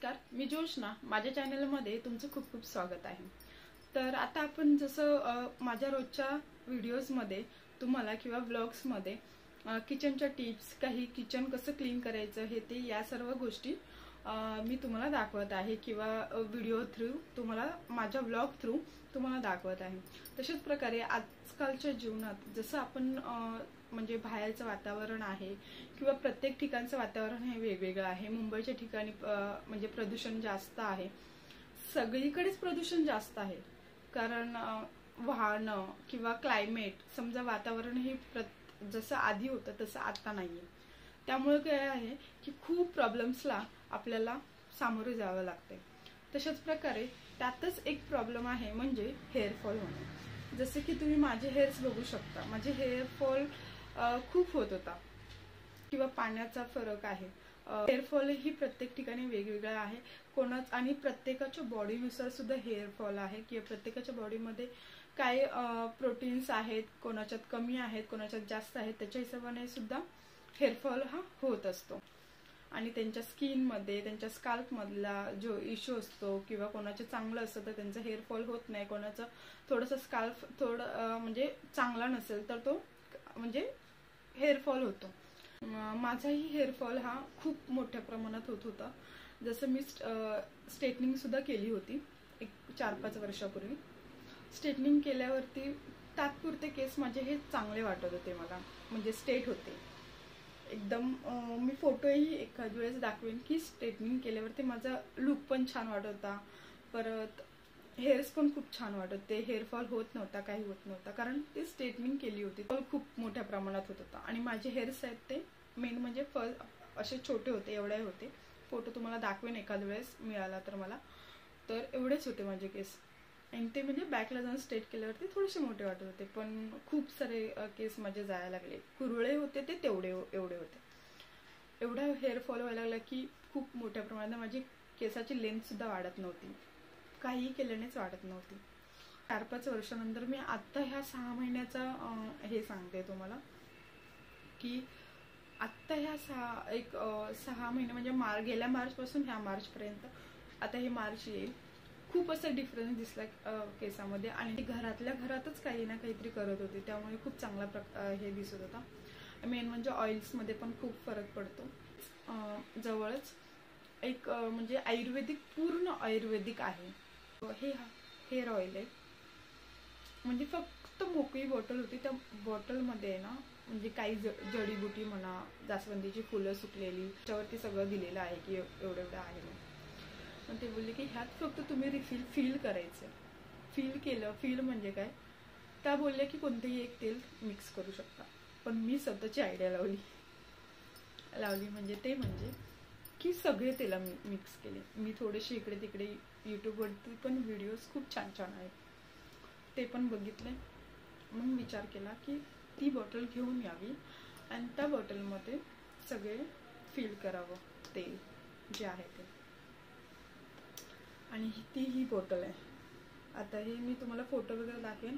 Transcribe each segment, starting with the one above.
नमस्कार, मी जोशना. माझ्या चॅनलमध्ये तुमचं खूप खूप स्वागत आहे. तर आता आपण जसं माझ्या रोजच्या व्हिडिओजमध्ये तुम्हाला किंवा ब्लॉग्समध्ये किचनच्या टिप्स, काही किचन कसं क्लीन करायचं हे ते या सर्व गोष्टी मी तुम्हाला दाखवत आहे किंवा व्हिडिओ थ्रू तुम्हाला माझ्या ब्लॉग थ्रू तुम्हाला दाखवत आहे. तशाच प्रकारे आजकालच्या जीवनात जसं आपण म्हणजे बाहेरचं वातावरण आहे किंवा प्रत्येक ठिकाणचं वातावरण हे वेगवेगळं आहे. मुंबईच्या ठिकाणी म्हणजे प्रदूषण जास्त आहे, सगळीकडेच प्रदूषण जास्त आहे. कारण वाहनं किंवा क्लायमेट समजा वातावरण हे जसं आधी होतं तसं आता नाहीये. त्यामुळे काय आहे की खूप प्रॉब्लेम्सला आपल्याला सामोरे जावं लागते. तशाच प्रकारे त्यातच एक प्रॉब्लेम आहे म्हणजे हेअरफॉल होणे. जसे की तुम्ही माझे हेअर्स बघू शकता, माझे हेअरफॉल खूप होत होता किंवा पाण्याचा फरक आहे. हेअरफॉल ही प्रत्येक ठिकाणी वेगवेगळा आहे कोणाच, आणि प्रत्येकाच्या बॉडीनुसार सुद्धा हेअरफॉल आहे किंवा प्रत्येकाच्या बॉडीमध्ये काय प्रोटीन्स आहेत, कोणाच्यात कमी आहेत, कोणाच्यात जास्त आहेत, त्याच्या हिशोबाने सुद्धा हेअरफॉल हा होत असतो. आणि त्यांच्या स्किनमध्ये, त्यांच्या स्काल्पमधला जो इश्यू असतो किंवा कोणाचं चांगलं असतं तर त्यांचं हेअरफॉल होत नाही, कोणाचं थोडंसं स्काल्प म्हणजे चांगला नसेल तर तो म्हणजे हेअरफॉल होतो. माझाही हेअरफॉल हा खूप मोठ्या प्रमाणात होत होता. जसं मी स्ट्रेटनिंग सुद्धा केली होती एक 4-5 वर्षापूर्वी. स्ट्रेटनिंग केल्यावरती तात्पुरते केस माझे हे चांगले वाटत होते मला, म्हणजे स्ट्रेट होते एकदम. मी फोटोही एखाद वेळेस दाखवेन की स्ट्रेटनिंग केल्यावरती माझा लुक पण छान वाटत होता, परत हेअर्स पण खूप छान वाटत होते, हेअरफॉल होत नव्हता, काही होत नव्हता, कारण ती स्ट्रेटनिंग केली होती. खूप मोठ्या प्रमाणात होत होता. आणि माझे हेअर्स आहेत ते मेन म्हणजे असे छोटे होते, एवढे होते. फोटो तुम्हाला दाखवेन एखाद वेळेस मिळाला तर मला. तर एवढेच होते माझे केस, आणि ते म्हणजे बॅकला जाऊन स्ट्रेट केल्यावरती थोडेसे मोठे वाटत होते. पण खूप सारे केस माझे जायला लागले, कुरळे होते ते एवढे होते. एवढा हेअरफॉल व्हायला लागला की खूप मोठ्या प्रमाणात माझी केसाची लेंथ सुद्धा वाढत नव्हती, काही केल्यानेच वाढत नव्हती. 4-5 वर्षानंतर मी आता ह्या 6 महिन्याचा हे सांगते तुम्हाला की आत्ता ह्या 6 महिने म्हणजे गेल्या मार्चपासून ह्या मार्चपर्यंत, आता हे मार्च येईल, खूप असं डिफरन्स दिसला केसामध्ये. आणि घरातल्या घरातच काही ना काहीतरी करत होते, त्यामुळे खूप चांगला हे दिसत होता. मेन म्हणजे ऑइल्समध्ये पण खूप फरक पडतो. जवळच एक म्हणजे आयुर्वेदिक, पूर्ण आयुर्वेदिक आहे हे हेअर ऑइल आहे. म्हणजे फक्त मोकळी बॉटल होती, त्या बॉटलमध्ये आहे ना म्हणजे काही जडीबुटी म्हणा, जास्वंदीची फुलं सुकलेली, त्याच्यावरती सगळं दिलेलं आहे की एवढं आहे. पण ते बोलले की ह्यात फक्त तुम्ही फील करायचं. फील म्हणजे काय, त्या बोलल्या की कोणतेही एक तेल मिक्स करू शकता. पण मी स्वतःची आयडिया लावली म्हणजे की सगळे तेला मिक्स केले. मी थोडेसे इकडे तिकडे यूट्यूबवरती पण व्हिडिओज खूप छान छान आहेत, ते पण बघितले. मग विचार केला की ती बॉटल घेऊन यावी आणि त्या बॉटलमध्ये सगळे फील करावं तेल जे आहे ते. आणि ही बॉटल आहे. आता हे मी तुम्हाला फोटो वगैरे दाखवेन,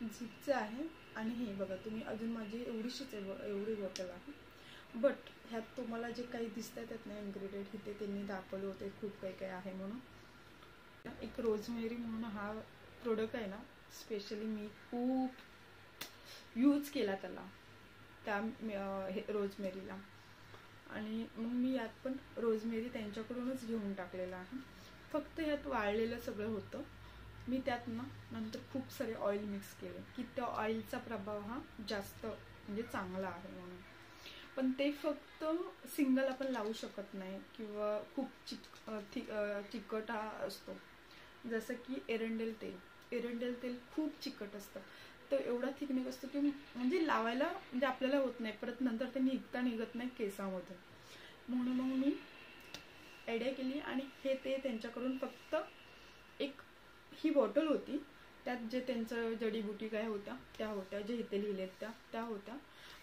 झिपचं आहे. आणि हे बघा तुम्ही, अजून माझी एवढी बॉटल आहे. बट ह्यात तुम्हाला जे काही दिसतात त्यात ना इन्ग्रेडियंट इथे त्यांनी दाखवले होते, खूप काही काही आहे म्हणून. एक रोजमेरी म्हणून हा प्रोडक्ट आहे ना, स्पेशली मी खूप यूज केला त्या रोजमेरीला. आणि मग मी यात पण रोजमेरी त्यांच्याकडूनच घेऊन टाकलेला आहे. फक्त ह्यात वाळलेलं सगळं होतं. मी त्यात ना नंतर खूप सारे ऑइल मिक्स केले की त्या ऑइलचा प्रभाव हा जास्त म्हणजे चांगला आहे म्हणून. पण ते फक्त सिंगल आपण लावू शकत नाही किंवा खूप चिकट हा असतो. जसं की एरंडेल तेल खूप चिकट असतं, तर एवढा थिकनेस असतो की म्हणजे लावायला म्हणजे आपल्याला होत नाही, परत नंतर ते निघत नाही केसामध्ये. म्हणून मग मी आयडिया केली आणि ते त्यांच्याकडून फक्त एक ही बॉटल होती, त्यात जे त्यांचं जडीबुटी काय होत्या त्या होत्या, जे इथे लिहिलेत त्या होत्या.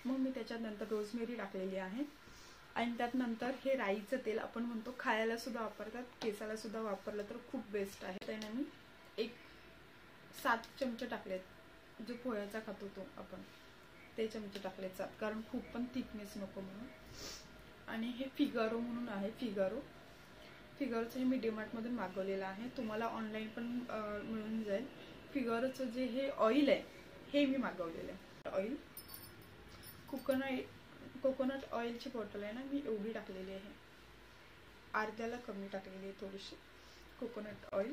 मग मी त्याच्यात नंतर रोजमेरी टाकलेली आहे. आणि त्यात नंतर हे राईचं तेल आपण म्हणतो, खायला सुद्धा वापरतात, केसाला सुद्धा वापरलं तर खूप बेस्ट आहे. त्याने मी एक 7 चमचे टाकलेत, जो पोह्याचा खातो तो आपण, ते चमचे टाकलेत 7, कारण खूप पण थिकनेस नको म्हणून. आणि हे फिगारो म्हणून आहे, फिगरचं हे मी डीमार्टमधून मागवलेलं आहे. तुम्हाला ऑनलाईन पण मिळून जाईल. फिगरचं जे हे ऑइल आहे हे मी मागवलेलं आहे. ऑइल कोकोनट ऑइलची बॉटल आहे ना, मी एवढी टाकलेली आहे, अर्ध्याला कमी टाकलेली आहे थोडीशी कोकोनट ऑइल.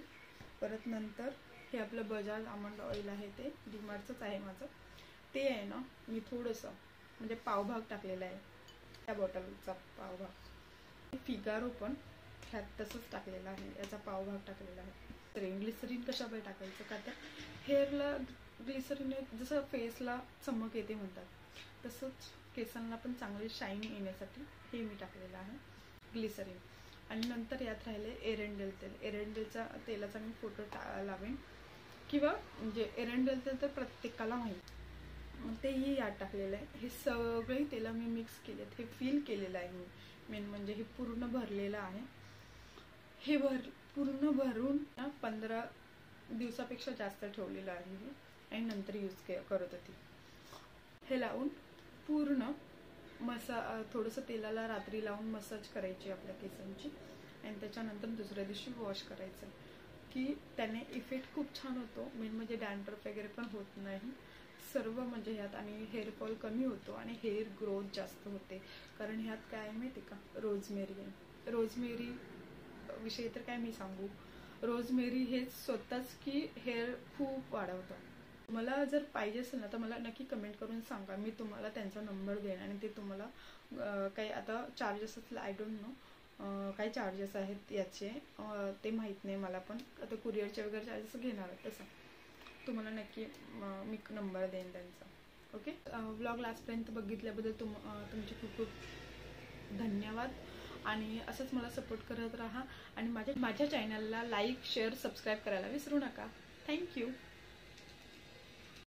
परत नंतर हे आपलं बजाज आमंड ऑइल आहे, ते डीमार्टचंच आहे माझं. ते आहे ना, मी थोडंसं म्हणजे पावभाग टाकलेला आहे त्या बॉटलचा पावभाग. फिगारो पण ह्यात तसंच टाकलेलं आहे, याचा पावभाग टाकलेला आहे. ग्लिसरीन कशामुळे टाकायचं का, तर हेअरला ग्लिसरीन जसं फेसला चमक येते म्हणतात, तसंच केसांना पण चांगले शाईन येण्यासाठी हे मी टाकलेलं आहे ग्लिसरीन. आणि नंतर यात राहिले एरंडेल तेल. एरंडेलचा तेलाचा मी फोटो लावेन, किंवा म्हणजे एरंडेल तेल तर प्रत्येकाला माहीत, मग तेही यात टाकलेलं आहे. हे सगळे तेल मी मिक्स केलेत, हे फिल केलेलं आहे मी. मेन म्हणजे हे पूर्ण भरलेलं आहे. हे पूर्ण भरून 15 दिवसापेक्षा जास्त ठेवलेलं आहे मी, आणि नंतर यूज करत होती. हे लावून पूर्ण थोडंसं तेलाला रात्री लावून मसाज करायची आपल्या केसांची, आणि त्याच्यानंतर दुसऱ्या दिवशी वॉश करायचं, की त्याने इफेक्ट खूप छान होतो. मेन म्हणजे डॅन्ड्रफ वगैरे पण होत नाही सर्व म्हणजे ह्यात, आणि हेअरफॉल कमी होतो आणि हेअर ग्रोथ जास्त होते. कारण ह्यात काय माहिती का, रोजमेरी आहे. रोजमेरी विषयी तर काय मी सांगू, रोजमेरी हे स्वतःच की हेअर खूप वाढवतं. मला जर पाहिजे असेल ना तर मला नक्की कमेंट करून सांगा, मी तुम्हाला त्यांचा नंबर देईन. आणि ते तुम्हाला काही आता चार्जेस असतील, आय डोंट नो काही चार्जेस आहेत याचे, ते माहीत नाही मला, पण आता कुरिअरचे वगैरे चार्जेस घेणार आहेत. तसं तुम्हाला नक्की मी नंबर देईन त्यांचा. ओके, व्लॉग लास्टपर्यंत बघितल्याबद्दल तुमचे खूप खूप धन्यवाद. आणि असंच मला सपोर्ट करत राहा, आणि माझ्या चॅनलला लाईक, शेअर, सबस्क्राईब करायला विसरू नका.